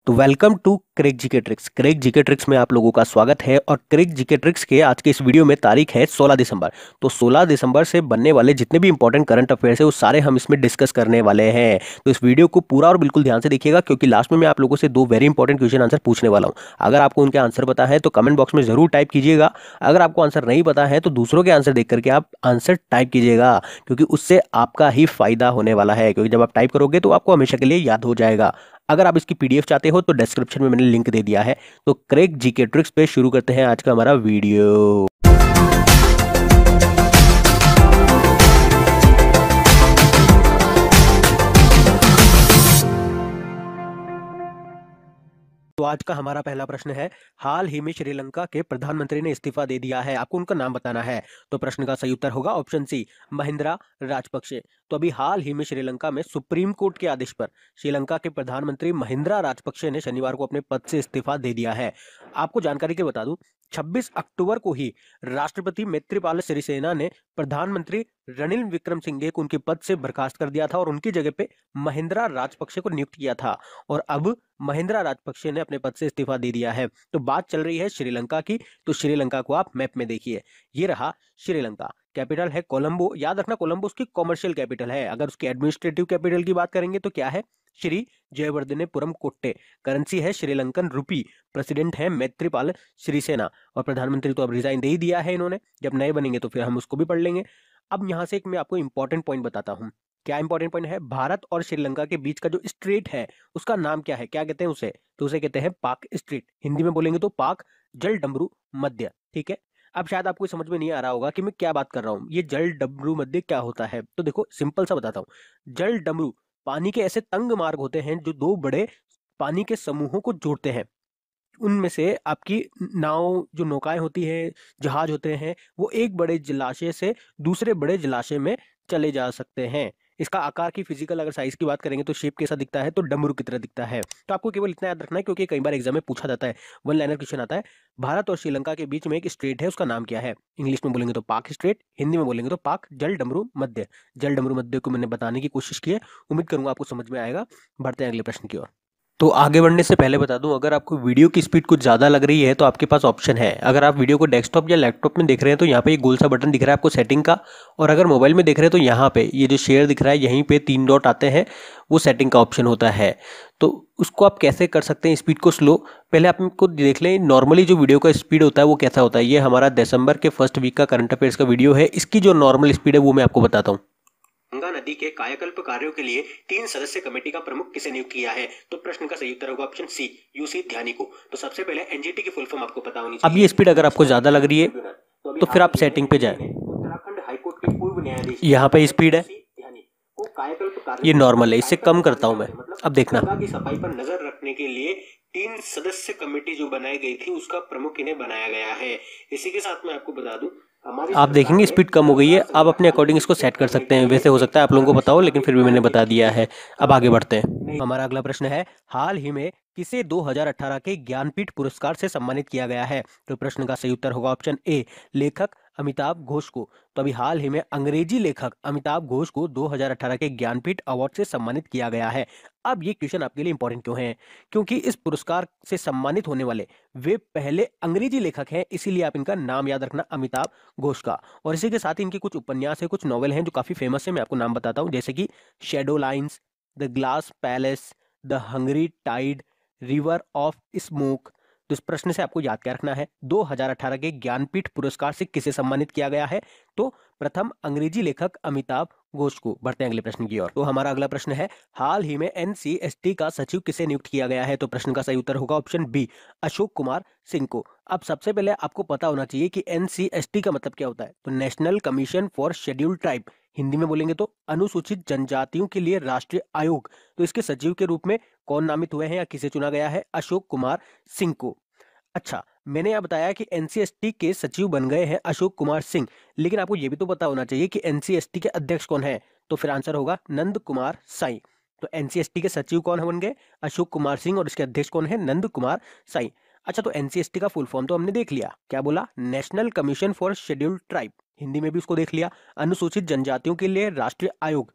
तो welcome to crack GK tricks. Crack GK tricks में आप लोगों का स्वागत है। और क्रेक जीके ट्रिक्स के आज के इस वीडियो में तारीख है 16 दिसंबर। तो 16 दिसंबर से बनने वाले जितने भी इंपॉर्टेंट करंट अफेयर्स है वो सारे हम इसमें डिस्कस करने वाले हैं। तो इस वीडियो को पूरा और बिल्कुल ध्यान से देखिएगा, क्योंकि लास्ट में मैं आप लोगों से दो वेरी इंपॉर्टेंट क्वेश्चन आंसर पूछने वाला हूँ। अगर आपको उनके आंसर पता है तो कमेंट बॉक्स में जरूर टाइप कीजिएगा। अगर आपको आंसर नहीं पता है तो दूसरों के आंसर देख करके आप आंसर टाइप कीजिएगा, क्योंकि उससे आपका ही फायदा होने वाला है। क्योंकि जब आप टाइप करोगे तो आपको हमेशा के लिए याद हो जाएगा। अगर आप इसकी पीडीएफ चाहते हो तो डिस्क्रिप्शन में मैंने लिंक दे दिया है। तो क्रेक जीके ट्रिक्स पे शुरू करते हैं आज का हमारा वीडियो। तो आज का हमारा पहला प्रश्न है, हाल ही में श्रीलंका के प्रधानमंत्री ने इस्तीफा दे दिया है, आपको उनका नाम बताना है। तो प्रश्न का सही उत्तर होगा ऑप्शन सी, महिंद्रा राजपक्षे। तो अभी हाल ही में श्रीलंका में सुप्रीम कोर्ट के आदेश पर श्रीलंका के प्रधानमंत्री महिंद्रा राजपक्षे ने शनिवार को अपने पद से इस्तीफा दे दिया है। आपको जानकारी के बता दूं, 26 अक्टूबर को ही राष्ट्रपति मैत्रीपाल सिरिसेना ने प्रधानमंत्री रणिल विक्रमसिंघे को उनके पद से बर्खास्त कर दिया था और उनकी जगह पे महिंद्रा राजपक्षे को नियुक्त किया था। और अब महिंद्रा राजपक्षे ने अपने पद से इस्तीफा दे दिया है। तो बात चल रही है श्रीलंका की। तो श्रीलंका को आप मैप में देखिए, ये रहा श्रीलंका। कैपिटल है कोलंबो, याद रखना कोलंबो उसकी कॉमर्शियल कैपिटल है। अगर उसकी एडमिनिस्ट्रेटिव कैपिटल की बात करेंगे तो क्या है, श्री जयवर्धनेपुरम कोट्टे। करेंसी है श्रीलंकन रुपी। प्रेसिडेंट है मैत्रीपाल सिरिसेना। और प्रधानमंत्री तो अब रिजाइन दे ही दिया है इन्होंने, जब नए बनेंगे तो फिर हम उसको भी पढ़ लेंगे। अब यहाँ से एक मैं आपको इंपॉर्टेंट पॉइंट बताता हूँ। क्या इंपॉर्टेंट पॉइंट है, भारत और श्रीलंका के बीच का जो स्ट्रेट है उसका नाम क्या है, क्या कहते हैं उसे, तो उसे कहते हैं पाक स्ट्रेट। हिंदी में बोलेंगे तो पाक जल डमरू मध्य। ठीक है, अब शायद आपको समझ में नहीं आ रहा होगा कि मैं क्या बात कर रहा हूँ। ये जल डमरू मध्य क्या होता है, तो देखो सिंपल सा बताता हूँ। जल डमरू पानी के ऐसे तंग मार्ग होते हैं जो दो बड़े पानी के समूहों को जोड़ते हैं। उनमें से आपकी नाव, जो नौकाएं होती है, जहाज होते हैं, वो एक बड़े जलाशय से दूसरे बड़े जलाशय में चले जा सकते हैं। इसका आकार की फिजिकल अगर साइज की बात करेंगे तो शेप कैसा दिखता है, तो डमरू की तरह दिखता है। तो आपको केवल इतना याद रखना है, क्योंकि कई बार एग्जाम में पूछा जाता है, वन लाइनर क्वेश्चन आता है। भारत और श्रीलंका के बीच में एक स्ट्रेट है, उसका नाम क्या है। इंग्लिश में बोलेंगे तो पाक स्ट्रेट, हिंदी में बोलेंगे तो पाक जल डमरू मध्य। जल डमरू मध्य को मैंने बताने की कोशिश की है, उम्मीद करूंगा आपको समझ में आएगा। बढ़ते हैं अगले प्रश्न की ओर। तो आगे बढ़ने से पहले बता दूं, अगर आपको वीडियो की स्पीड कुछ ज़्यादा लग रही है तो आपके पास ऑप्शन है। अगर आप वीडियो को डेस्कटॉप या लैपटॉप में देख रहे हैं तो यहाँ पे एक गोल सा बटन दिख रहा है आपको सेटिंग का। और अगर मोबाइल में देख रहे हैं तो यहाँ पे ये जो शेयर दिख रहा है, यहीं पे 3 डॉट आते हैं, वो सेटिंग का ऑप्शन होता है। तो उसको आप कैसे कर सकते हैं स्पीड को स्लो, पहले आप इनको देख लें। नॉर्मली जो वीडियो का स्पीड होता है वो कैसा होता है। ये हमारा दिसंबर के फर्स्ट वीक का करंट अफेयर्स का वीडियो है। इसकी जो नॉर्मल स्पीड है वो मैं आपको बताता हूँ। गंगा नदी के कायाकल्प कार्यों के लिए 3 सदस्य कमेटी का प्रमुख किसे नियुक्त किया है, तो प्रश्न का सही उत्तर होगा ऑप्शन सी, यूसी ध्यानी को। तो सबसे पहले एनजीटी की फुल फॉर्म आपको पता होनी चाहिए। अब ये स्पीड अगर आपको ज्यादा लग रही है तो फिर आप सेटिंग पे जाएं। उत्तराखंड हाईकोर्ट के पूर्व न्यायाधीश, यहाँ पे स्पीड है, ये नॉर्मल है, इससे कम करता हूं मैं। अब देखना, गंगा की सफाई पर नजर रखने के लिए 3 सदस्य कमेटी जो बनाई गई थी उसका प्रमुख इन्हें बनाया गया है। इसी के साथ मैं आपको बता दूं, आप देखेंगे स्पीड कम हो गई है। आप अपने अकॉर्डिंग इसको सेट कर सकते हैं। वैसे हो सकता है आप लोगों को पता हो, लेकिन फिर भी मैंने बता दिया है। अब आगे बढ़ते हैं। हमारा अगला प्रश्न है, हाल ही में किसे 2018 के ज्ञानपीठ पुरस्कार से सम्मानित किया गया है। तो प्रश्न का सही उत्तर होगा ऑप्शन ए, लेखक अमिताभ घोष को। तो अभी हाल ही में अंग्रेजी लेखक अमिताभ घोष को 2018 के ज्ञानपीठ अवार्ड से सम्मानित किया गया है। अब ये क्वेश्चन आपके लिए इंपॉर्टेंट क्यों है, क्योंकि इस पुरस्कार से सम्मानित होने वाले वे पहले अंग्रेजी लेखक हैं, इसीलिए आप इनका नाम याद रखना, अमिताभ घोष का। और इसी के साथ इनके कुछ उपन्यास है, कुछ नॉवेल हैं जो काफी फेमस है। मैं आपको नाम बताता हूँ, जैसे कि shadow lines, the glass palace, the hungry tide, river of smoke. तो इस प्रश्न से आपको याद क्या रखना है, 2018 के ज्ञानपीठ पुरस्कार से किसे सम्मानित किया गया है, तो प्रथम अंग्रेजी लेखक अमिताभ घोष को। बढ़ते हैं अगले प्रश्न की ओर। तो हमारा अगला प्रश्न है, हाल ही में एनसीएसटी का सचिव किसे नियुक्त किया गया है। तो प्रश्न का सही उत्तर होगा ऑप्शन बी, अशोक कुमार सिंह को। अब सबसे पहले आपको पता होना चाहिए कि एनसीएसटी का मतलब क्या होता है। तो national commission for scheduled tribe, Hindi में बोलेंगे तो अनुसूचित जनजातियों के लिए राष्ट्रीय आयोग। तो इसके सचिव के रूप में कौन नामित हुए हैं या किसे चुना गया है, अशोक कुमार सिंह को। अच्छा, मैंने यह बताया कि एनसीएसटी के सचिव बन गए हैं अशोक कुमार सिंह, लेकिन आपको यह भी तो पता होना चाहिए कि एनसीएसटी के अध्यक्ष कौन है। तो फिर आंसर होगा नंद कुमार साई। तो एनसीएसटी के सचिव कौन बन गए, अशोक कुमार सिंह, और इसके अध्यक्ष कौन है, नंद कुमार साई। अच्छा, तो एनसीएसटी का फुल फॉर्म तो हमने देख लिया, क्या बोला, national commission for scheduled tribe, Hindi में भी उसको देख लिया, अनुसूचित जनजातियों के लिए राष्ट्रीय आयोग।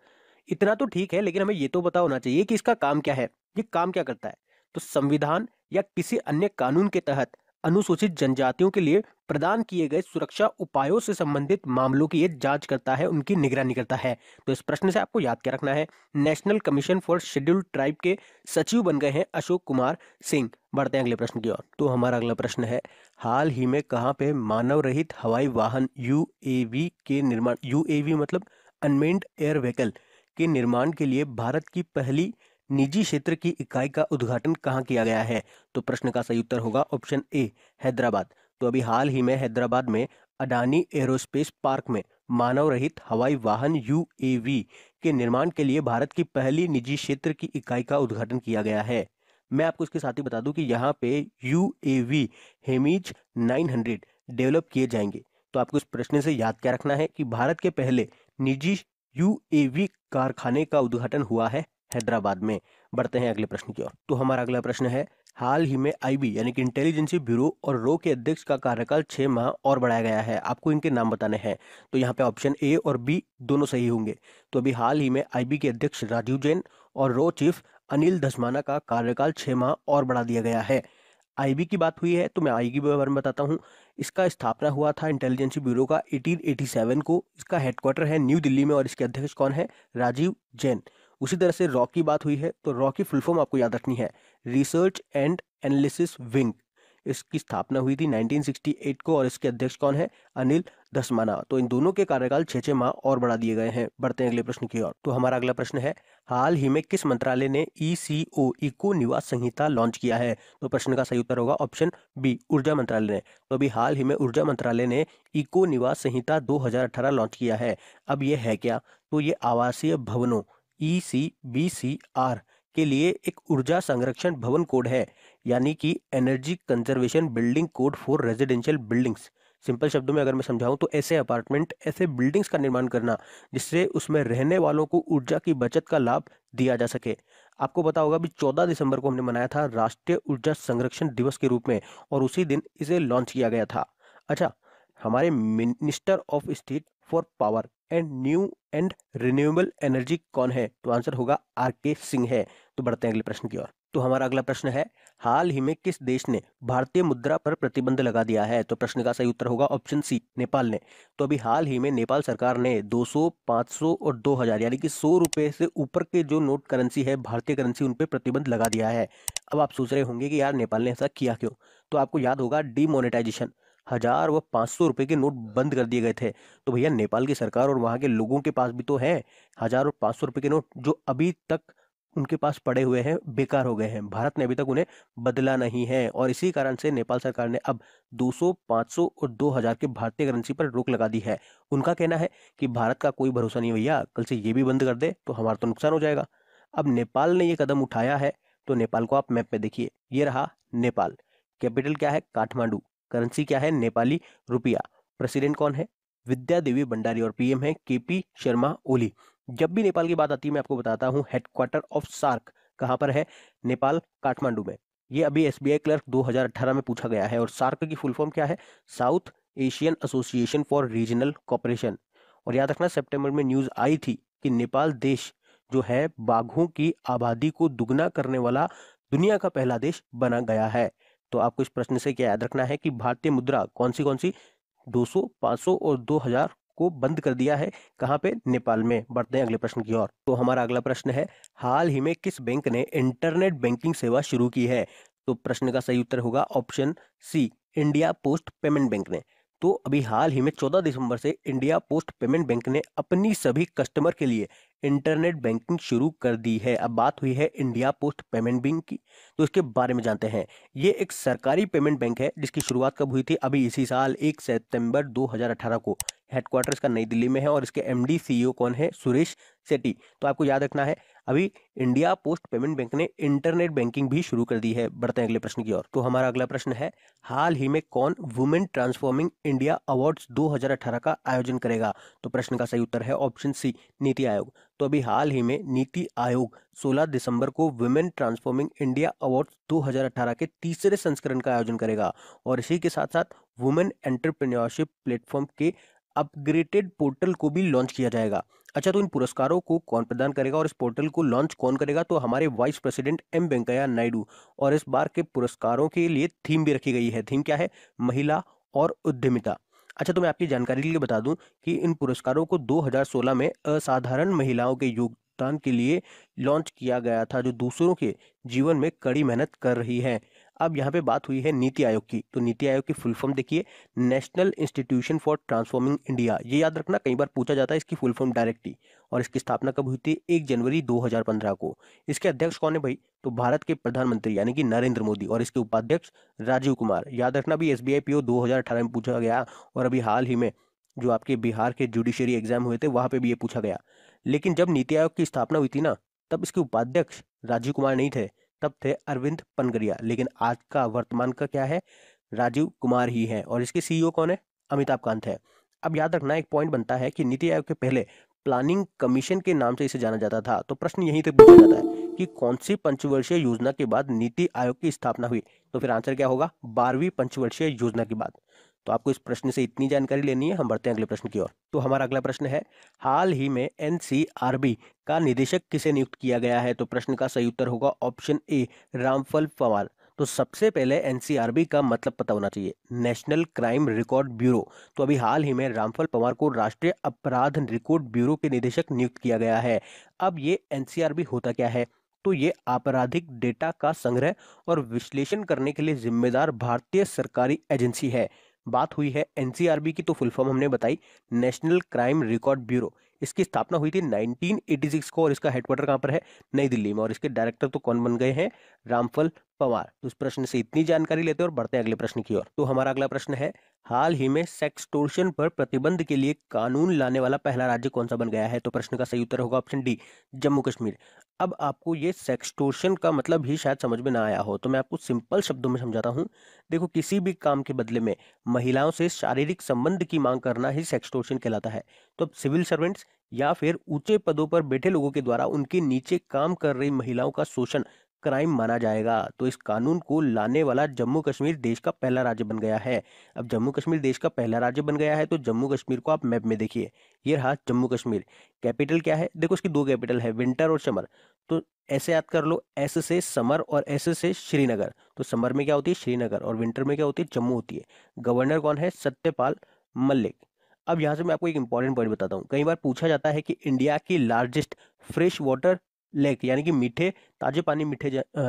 इतना तो ठीक है, लेकिन हमें ये तो पता होना चाहिए कि इसका काम क्या है, ये काम क्या करता है। तो संविधान या किसी अन्य कानून के तहत अनुसूचित जनजातियों के लिए प्रदान किए गए सुरक्षा उपायों से संबंधित मामलों की ये जांच करता है, उनकी निगरानी करता है। तो इस प्रश्न से आपको याद क्या रखना है, national commission for scheduled tribe के सचिव बन गए हैं अशोक कुमार सिंह। बढ़ते हैं अगले प्रश्न की ओर। तो हमारा अगला प्रश्न है, हाल ही में कहाँ पे मानव रहित हवाई वाहन यूएवी के निर्माण, यूएवी मतलब अनमेन्ड एयर व्हीकल के निर्माण के लिए भारत की पहली निजी क्षेत्र की इकाई का उद्घाटन कहाँ किया गया है? तो प्रश्न का सही उत्तर होगा ऑप्शन ए, हैदराबाद। तो अभी हाल ही में हैदराबाद में अडानी एरोस्पेस पार्क में मानव रहित हवाई वाहन यूएवी के निर्माण के लिए भारत की पहली निजी क्षेत्र की इकाई का उद्घाटन किया गया है। मैं आपको इसके साथ ही बता दूं कि यहाँ पे यूएवी हेमीज 900 डेवलप किए जाएंगे। तो आपको इस प्रश्न से याद क्या रखना है कि भारत के पहले निजी यूएवी कारखाने का उद्घाटन हुआ है हैदराबाद में। बढ़ते हैं अगले प्रश्न की ओर। तो हमारा अगला प्रश्न है, हाल ही में आईबी यानी कि इंटेलिजेंसी ब्यूरो और रो के अध्यक्ष का कार्यकाल 6 माह और बढ़ाया गया है। आपको इनके नाम बताने हैं। तो यहाँ पे ऑप्शन ए और बी दोनों सही होंगे। तो अभी हाल ही में आईबी के अध्यक्ष राजीव जैन और रो चीफ अनिल धस्माना का कार्यकाल 6 माह और बढ़ा दिया गया है। आईबी की बात हुई है तो मैं आईबी के बारे में बताता हूँ। इसका स्थापना हुआ था इंटेलिजेंसी ब्यूरो का 1887 को। इसका हेडक्वार्टर है न्यू दिल्ली में और इसके अध्यक्ष कौन है? राजीव जैन। उसी तरह से रॉ की बात हुई है तो रॉ की फुल फॉर्म आपको याद रखनी है, रिसर्च एंड एनालिसिस विंग। इसकी स्थापना हुई थी 1968 को और इसके अध्यक्ष कौन है? अनिल धस्माना। तो इन दोनों के कार्यकाल 6 माह और बढ़ा दिए गए हैं। बढ़ते हैं अगले प्रश्न की ओर। तो हमारा अगला प्रश्न है, हाल ही में किस मंत्रालय ने ईसीओ इको निवास संहिता लॉन्च किया है? तो प्रश्न का सही उत्तर होगा ऑप्शन बी, ऊर्जा मंत्रालय ने। तो अभी हाल ही में ऊर्जा मंत्रालय ने इको निवास संहिता 2018 लॉन्च किया है। अब ये है क्या? तो ये आवासीय भवनों ECBCR के लिए एक ऊर्जा संरक्षण भवन कोड है, यानी कि energy conservation building code for residential buildings. Simple शब्दों में अगर मैं समझाऊं तो ऐसे अपार्टमेंट, ऐसे बिल्डिंग्स का निर्माण करना जिससे उसमें रहने वालों को ऊर्जा की बचत का लाभ दिया जा सके। आपको पता होगा अभी 14 दिसंबर को हमने मनाया था राष्ट्रीय ऊर्जा संरक्षण दिवस के रूप में और उसी दिन इसे लॉन्च किया गया था। अच्छा, हमारे minister of state for power and new and renewable energy कौन है? तो आंसर होगा RK सिंह है। तो बढ़ते हैं अगले प्रश्न की ओर। तो हमारा अगला प्रश्न है, हाल ही में किस देश ने भारतीय मुद्रा पर प्रतिबंध लगा दिया है? तो प्रश्न का सही उत्तर होगा ऑप्शन सी, नेपाल ने। तो अभी हाल ही में नेपाल सरकार ने 200, 500 और 2000 यानी कि 100 रुपए से ऊपर के जो नोट करेंसी है, भारतीय करेंसी, उन पे प्रतिबंध लगा दिया है। अब आप सोच रहे होंगे कि यार नेपाल ने ऐसा किया क्यों? तो आपको याद होगा डीमोनेटाइजेशन, 1000 व 500 रुपए के नोट बंद कर दिए गए थे। तो भैया नेपाल की सरकार और वहां के लोगों के पास भी तो है 1000 और 500 रुपए के नोट, जो अभी तक उनके पास पड़े हुए हैं, बेकार हो गए हैं। भारत ने अभी तक उन्हें बदला नहीं है और इसी कारण से नेपाल सरकार ने अब 200, 500 और 2000 के भारतीय करेंसी पर रोक लगा दी है। उनका कहना है कि भारत का कोई भरोसा नहीं भैया, कल से ये भी बंद कर दे तो हमारा तो नुकसान हो जाएगा। अब नेपाल ने ये कदम उठाया है तो नेपाल को आप मैप में देखिए, ये रहा नेपाल। कैपिटल क्या है? काठमांडू। करेंसी क्या है? नेपाली रुपया। प्रेसिडेंट कौन है? विद्या देवी भंडारी और PM है KP शर्मा ओली। जब भी नेपाल की बात आती है मैं आपको बताता हूँ हेडक्वार्टर ऑफ सार्क कहाँ पर है? नेपाल, काठमांडू में। ये अभी SBI क्लर्क 2018 में पूछा गया है। और सार्क की फुल फॉर्म क्या है? South Asian association for regional cooperation. और याद रखना सितंबर में न्यूज आई थी कि नेपाल देश जो है बाघों की आबादी को दुगना करने वाला दुनिया का पहला देश बना गया है। तो आपको इस प्रश्न से क्या याद रखना है कि भारतीय मुद्रा कौन सी 200, 500 और 2000 को बंद कर दिया है। कहाँ पे? नेपाल में। बढ़ते हैं अगले प्रश्न की ओर। तो हमारा अगला प्रश्न है, हाल ही में किस बैंक ने इंटरनेट बैंकिंग सेवा शुरू की है? तो प्रश्न का सही उत्तर होगा option C, India post payment bank ने। तो अभी हाल ही में 14 दिसंबर से इंडिया पोस्ट पेमेंट बैंक ने अपनी सभी कस्टमर के लिए इंटरनेट बैंकिंग शुरू कर दी है। अब बात हुई है इंडिया पोस्ट पेमेंट बैंक की, तो इसके बारे में जानते हैं। ये एक सरकारी पेमेंट बैंक है जिसकी शुरुआत कब हुई थी? अभी इसी साल 1 सितंबर 2018 को। हेडक्वार्टर इसका नई दिल्ली में है और इसके MD CEO कौन है? सुरेश सेठी। तो आपको याद रखना है अभी इंडिया पोस्ट पेमेंट बैंक ने इंटरनेट बैंकिंग भी शुरू कर दी है। बढ़ते हैं अगले प्रश्न की ओर। तो हमारा अगला प्रश्न है, हाल ही में कौन वुमेन ट्रांसफॉर्मिंग इंडिया अवार्ड्स 2018 का आयोजन करेगा? तो प्रश्न का सही उत्तर है ऑप्शन सी, नीति आयोग। तो अभी हाल ही में नीति आयोग 16 दिसंबर को वुमेन ट्रांसफॉर्मिंग इंडिया अवार्ड्स 2018 के तीसरे संस्करण का आयोजन करेगा और इसी के साथ साथ वुमेन एंटरप्रेन्योरशिप प्लेटफॉर्म के अपग्रेडेड पोर्टल को भी लॉन्च किया जाएगा। अच्छा, तो इन पुरस्कारों को कौन प्रदान करेगा और इस पोर्टल को लॉन्च कौन करेगा? तो हमारे vice president M Venkaiah Naidu. और इस बार के पुरस्कारों के लिए थीम भी रखी गई है। थीम क्या है? महिला और उद्यमिता। अच्छा, तो मैं आपकी जानकारी के लिए बता दूं कि इन पुरस्कारों को 2016 में असाधारण महिलाओं के योगदान के लिए लॉन्च किया गया था, जो दूसरों के जीवन में कड़ी मेहनत कर रही हैं। अब यहाँ पे बात हुई है नीति आयोग की, तो नीति आयोग की फुल फॉर्म देखिए, national institution for transforming India. ये याद रखना, कई बार पूछा जाता है इसकी फुल फॉर्म डायरेक्टली। और इसकी स्थापना कब हुई थी? 1 जनवरी 2015 को। इसके अध्यक्ष कौन है भाई? तो भारत के प्रधानमंत्री यानी कि नरेंद्र मोदी, और इसके उपाध्यक्ष राजीव कुमार। याद रखना भी, एसबीआई पीओ 2018 में पूछा गया, और अभी हाल ही में जो आपके बिहार के जुडिशरी एग्जाम हुए थे वहां पे भी ये पूछा गया। लेकिन जब नीति आयोग की स्थापना हुई थी ना, तब इसके उपाध्यक्ष राजीव कुमार नहीं थे, तब थे अरविंद पनगरिया। लेकिन आज का वर्तमान का क्या है? राजीव कुमार ही है। और इसके सीईओ कौन है? अमिताभ कांत है। अब याद रखना, एक पॉइंट बनता है कि नीति आयोग के पहले प्लानिंग कमीशन के नाम से इसे जाना जाता था। तो प्रश्न यहीं तक पूछा जाता है कि कौन सी पंचवर्षीय योजना के बाद नीति आयोग की स्थापना हुई? तो फिर आंसर क्या होगा? 12वीं पंचवर्षीय योजना के बाद। तो आपको इस प्रश्न से इतनी जानकारी लेनी है। हम बढ़ते हैं अगले प्रश्न की ओर। तो हमारा अगला प्रश्न है, हाल ही में एनसीआरबी का निदेशक किसे नियुक्त किया गया है? तो प्रश्न का सही उत्तर होगा ऑप्शन ए, रामफल पवार। तो सबसे पहले एनसीआरबी का मतलब पता होना चाहिए, नेशनल क्राइम रिकॉर्ड ब्यूरो। तो अभी हाल ही में रामफल पवार को राष्ट्रीय अपराध रिकॉर्ड ब्यूरो के निदेशक नियुक्त किया गया है। अब ये एनसीआरबी होता क्या है? तो ये आपराधिक डेटा का संग्रह और विश्लेषण करने के लिए जिम्मेदार भारतीय सरकारी एजेंसी है। बात हुई है एनसीआरबी की, तो फुल फॉर्म हमने बताई, नेशनल क्राइम रिकॉर्ड ब्यूरो। इसकी स्थापना हुई थी 1986 को, और इसका हेडक्वार्टर कहाँ पर है? नई दिल्ली में। और इसके डायरेक्टर तो कौन बन गए हैं? रामफल पवार। तो इस प्रश्न से इतनी जानकारी लेते हैं और बढ़ते हैं अगले प्रश्न की ओर। तो हमारा अगला प्रश्न है, हाल ही में सेक्सटोर्शन पर प्रतिबंध के लिए कानून लाने वाला पहला राज्य कौन सा बन गया है? तो प्रश्न का सही उत्तर होगा ऑप्शन डी, जम्मू कश्मीर। अब आपको ये सेक्सटोर्शन का मतलब ही शायद समझ में ना आया हो, तो मैं आपको सिंपल शब्दों में समझाता हूँ। देखो, किसी भी काम के बदले में महिलाओं से शारीरिक संबंध की मांग करना ही सेक्सटोर्शन कहलाता है। तो अब सिविल सर्वेंट्स या फिर ऊंचे पदों पर बैठे लोगों के द्वारा उनके नीचे काम कर रही महिलाओं का शोषण क्राइम माना जाएगा। तो इस कानून को लाने वाला जम्मू कश्मीर देश का पहला राज्य बन गया है। अब जम्मू कश्मीर देश का पहला राज्य बन गया है, तो जम्मू कश्मीर को आप मैप में देखिए, ये रहा जम्मू कश्मीर। कैपिटल क्या है? देखो, इसकी दो कैपिटल है, विंटर और समर। तो ऐसे याद कर लो, एस से समर और एस से श्रीनगर। तो समर में क्या होती है? श्रीनगर। और विंटर में क्या होती है? जम्मू होती है। गवर्नर कौन है? सत्यपाल मलिक। अब यहाँ से मैं आपको एक इंपॉर्टेंट पॉइंट बताता हूँ। कई बार पूछा जाता है कि इंडिया की लार्जेस्ट फ्रेश वाटर लेक यानी कि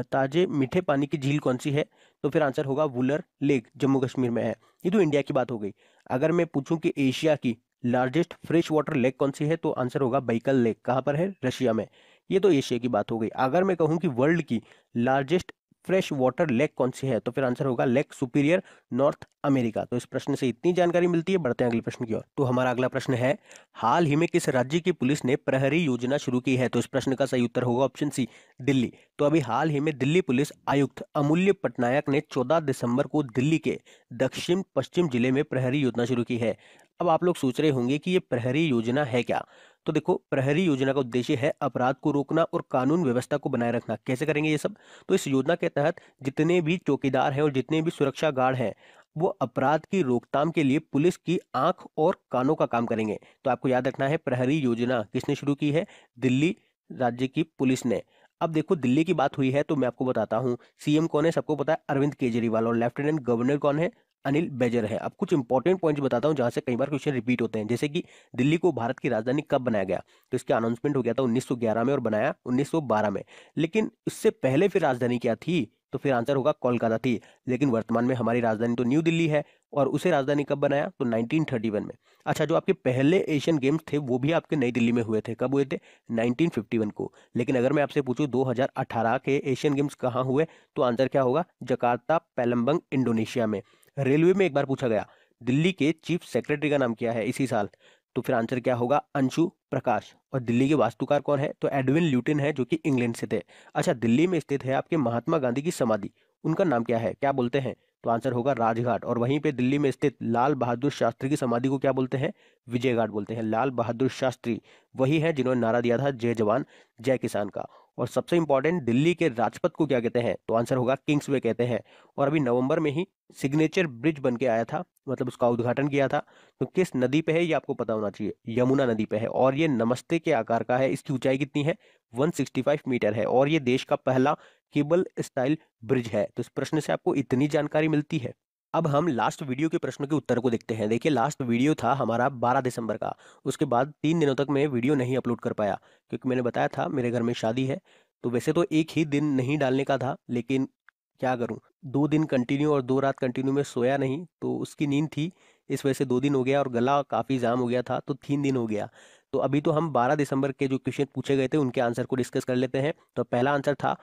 ताजे मीठे पानी की झील कौन सी है? तो फिर आंसर होगा वुलर लेक, जम्मू कश्मीर में है। ये तो इंडिया की बात हो गई। अगर मैं पूछूं कि एशिया की लार्जेस्ट फ्रेश वाटर लेक कौन सी है, तो आंसर होगा बैकल लेक। कहाँ पर है? रशिया में। ये तो एशिया की बात हो गई। अगर मैं कहूं कि वर्ल्ड की लार्जेस्ट फ्रेश वाटर लेक कौन सी है, तो फिर आंसर होगा लेक सुपीरियर, नॉर्थ अमेरिका। तो इस प्रश्न से इतनी जानकारी मिलती है। बढ़ते हैं अगले प्रश्न की ओर। तो हमारा अगला प्रश्न है, हाल ही में किस राज्य की पुलिस ने प्रहरी योजना शुरू की है? तो इस प्रश्न का सही उत्तर होगा ऑप्शन सी, दिल्ली। तो अभी हाल ही में दिल्ली पुलिस आयुक्त अमूल्य पटनायक ने 14 दिसंबर को दिल्ली के दक्षिण पश्चिम जिले में प्रहरी योजना शुरू की है। अब आप लोग सोच रहे होंगे कि ये प्रहरी योजना है क्या? तो देखो, प्रहरी योजना का उद्देश्य है अपराध को रोकना और कानून व्यवस्था को बनाए रखना। कैसे करेंगे ये सब? तो इस योजना के तहत जितने भी चौकीदार हैं और जितने भी सुरक्षा गार्ड हैं, वो अपराध की रोकथाम के लिए पुलिस की आंख और कानों का काम करेंगे। तो आपको याद रखना है, प्रहरी योजना किसने शुरू की है? दिल्ली राज्य की पुलिस ने। अब देखो, दिल्ली की बात हुई है तो मैं आपको बताता हूँ, सीएम कौन है? सबको पता है, अरविंद केजरीवाल। और लेफ्टिनेंट गवर्नर कौन है? अनिल बैजर है। अब कुछ इंपॉर्टेंट पॉइंट्स बताता हूँ जहां से कई बार क्वेश्चन रिपीट होते हैं। जैसे कि दिल्ली को भारत की राजधानी कब बनाया गया? तो इसका अनाउंसमेंट हो गया था 1911 में और बनाया 1912 में। लेकिन इससे पहले फिर राजधानी क्या थी? तो फिर आंसर होगा कोलकाता थी। लेकिन वर्तमान में हमारी राजधानी तो न्यू दिल्ली है। और उसे राजधानी कब बनाया? तो 1931 में। अच्छा, जो आपके पहले एशियन गेम्स थे वो भी आपके नई दिल्ली में हुए थे। कब हुए थे? 1951 को। लेकिन अगर मैं आपसे पूछूं 2018 के एशियन गेम्स कहाँ हुए, तो आंसर क्या होगा? जकार्ता, पैलम्बंग, इंडोनेशिया में। रेलवे में एक बार पूछा गया, दिल्ली के चीफ सेक्रेटरी का नाम क्या है इसी साल? तो फिर आंसर क्या होगा? अंशु प्रकाश। और दिल्ली के वास्तुकार कौन है? तो एडविन ल्यूटिन है, जो कि इंग्लैंड से थे। अच्छा, दिल्ली में स्थित है आपके महात्मा गांधी की समाधि, उनका नाम क्या है? क्या बोलते हैं? तो आंसर होगा राजघाट। और वहीं पे दिल्ली में स्थित लाल बहादुर शास्त्री की समाधि को क्या बोलते हैं? विजय घाट बोलते हैं। लाल बहादुर शास्त्री वही है जिन्होंने नारा दिया था जय जवान जय किसान का। और सबसे इंपॉर्टेंट, दिल्ली के राजपथ को क्या कहते हैं? तो आंसर होगा किंग्सवे कहते हैं। और अभी नवंबर में ही सिग्नेचर ब्रिज बन के आया था, मतलब उसका उद्घाटन किया था। तो किस नदी पे है ये आपको पता होना चाहिए, यमुना नदी पे है। और ये नमस्ते के आकार का है। इसकी ऊंचाई कितनी है? 165 मीटर है। और ये देश का पहला केबल स्टाइल ब्रिज है। तो इस प्रश्न से आपको इतनी जानकारी मिलती है। अब हम लास्ट वीडियो के प्रश्नों के उत्तर को देखते हैं। देखिए, लास्ट वीडियो था हमारा 12 दिसंबर का। उसके बाद 3 दिनों तक मैं वीडियो नहीं अपलोड कर पाया, क्योंकि मैंने बताया था मेरे घर में शादी है। तो वैसे तो एक ही दिन नहीं डालने का था, लेकिन क्या करूं, 2 दिन कंटिन्यू और 2 रात कंटिन्यू में सोया नहीं, तो उसकी नींद थी। इस वजह से 2 दिन हो गया, और गला काफ़ी जाम हो गया था, तो 3 दिन हो गया। तो अभी तो हम 12 दिसंबर के जो क्वेश्चन पूछे गए थे उनके आंसर को डिस्कस कर लेते हैं। तो पहला आंसर था,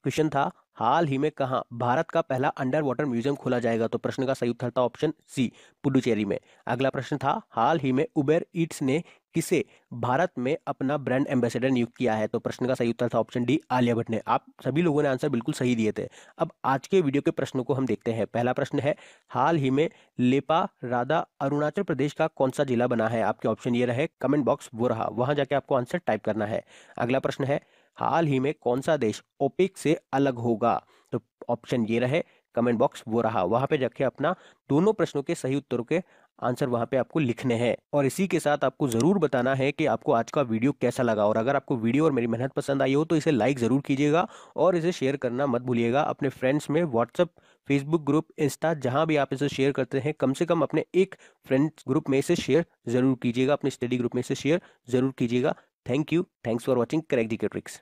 क्वेश्चन था, हाल ही में कहाँ भारत का पहला अंडर वाटर म्यूजियम खोला जाएगा? तो प्रश्न का सही उत्तर था ऑप्शन सी, पुडुचेरी में। अगला प्रश्न था, हाल ही में उबेर ईट्स ने किसे भारत में अपना ब्रांड एम्बेसडर नियुक्त किया है? तो प्रश्न का सही उत्तर था ऑप्शन डी, आलिया भट्ट ने। आप सभी लोगों ने आंसर बिल्कुल सही दिए थे। अब आज के वीडियो के प्रश्नों को हम देखते हैं। पहला प्रश्न है, हाल ही में लेपा रादा अरुणाचल प्रदेश का कौन सा जिला बना है? आपके ऑप्शन ये रहे, कमेंट बॉक्स वो रहा, वहां जाके आपको आंसर टाइप करना है। अगला प्रश्न है, हाल ही में कौन सा देश ओपेक से अलग होगा? तो ऑप्शन ये रहे, कमेंट बॉक्स वो रहा, वहां पे जाके अपना दोनों प्रश्नों के सही उत्तरों के आंसर वहां पे आपको लिखने हैं। और इसी के साथ आपको जरूर बताना है कि आपको आज का वीडियो कैसा लगा। और अगर आपको वीडियो और मेरी मेहनत पसंद आई हो तो इसे लाइक जरूर कीजिएगा, और इसे शेयर करना मत भूलिएगा अपने फ्रेंड्स में, व्हाट्सएप, फेसबुक ग्रुप, इंस्टा, जहां भी आप इसे शेयर करते हैं, कम से कम अपने एक फ्रेंड्स ग्रुप में इसे शेयर जरूर कीजिएगा, अपने स्टडी ग्रुप में इसे शेयर जरूर कीजिएगा। Thank you, thanks for watching crack G K tricks.